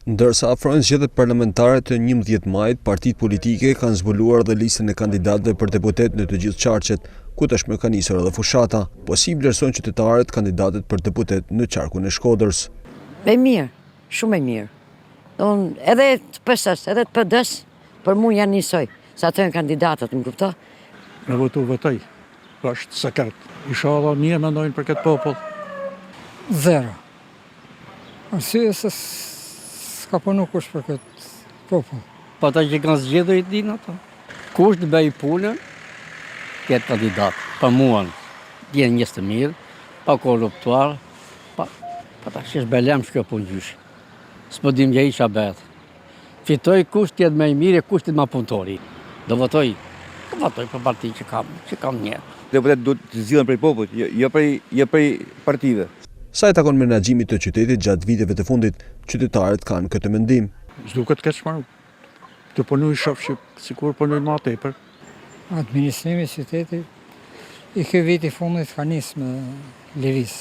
Ndërsa afrojnë zgjedhjet parlamentare të 11 majit, partitë politike kanë zbuluar dhe listën e kandidatëve për deputet në të gjithë qarqet, ku tashmë ka nisur edhe fushata. Possible vlerësojnë qytetarët kandidatët për deputet në qarkun e Shkodrës. E mirë, shumë e mirë. Edhe të PS-s, edhe të PD-s, për mua janë njësoj, sa të janë kandidatët, më kupto? Me votoj, është sekret. Inshallah mirë mendojnë për këtë popull. Zero. Arsye se s'ka punu kush për këtë popull. Po ata që kanë zgjedhur i dinë ato. Kush të bëj punën, këtë kandidat. Pa muan, jenë njës të mirë, pa korruptuar, pa ta shesh belem shkjo punë gjysh. S'po dim gjë isha bet. Fitoj kush të jetë më i mirë e kush të jetë më punëtori. Do votoj për parti që kam një. Deputet duhet të zgjidhen prej popullit, jo prej partive. Sa i takon menaxhimit të qytetit gjatë viteve të fundit, qytetarët kanë këtë mendim. S'duket këtë çfarë të punoj shoh sikur punoj më tepër. Administrimi i qytetit i ky vit i fundit ka nisë me lëviz.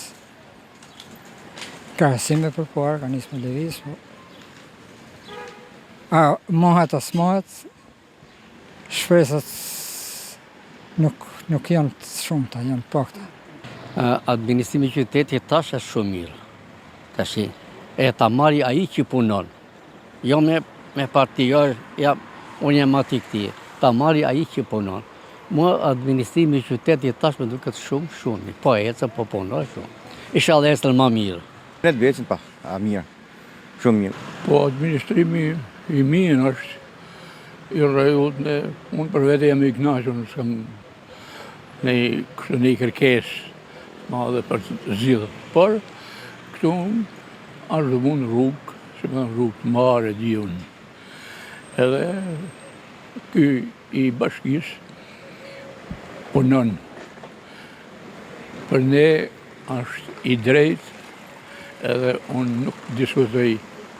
Krahasim me përpara ka nisë me lëviz. Mohet as mohet, shpresat nuk janë shumëta, janë pakta. Administrimi i qytetit tash është shumë mirë. Tash e ta marri ai që punon. Jo me parti, unë jam aty këtij. Ta marri ai që punon. Mua administrimi i qytetit tash më duket shumë. Po ecë, po punoj shumë. Inshallah ecën më mirë. Ne të vëçën pa, mirë. Shumë mirë. Po administrimi i mirë është i rregullt, unë për vete jam i kënaqur, s'kam një kërkesë madhe për të zgjidhur. Por këtu është mund rrugë, që më rrugë të mare diun. Edhe ky i bashkisë punon. Për ne është i drejtë, edhe unë nuk diskutoj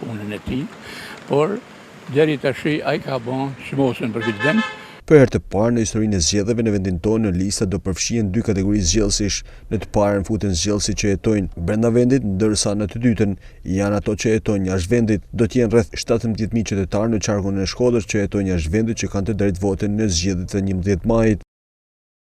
punën e tij, por deri tash ai ka bën çmosën për këtë vend. Për herë të parë në historinë e zgjedhjeve në vendin tonë, në lista do përfshihen 2 kategori zgjedhësish. Në të parën futen zgjedhësit që jetojnë brenda vendit, ndërsa në të dytën janë ato që jetojnë jashtë vendit. Do të jenë rreth 17.000 qytetarë në qarkun e Shkodrës që jetojnë jashtë vendit që kanë të drejtë vote në zgjedhjet e 11 majit.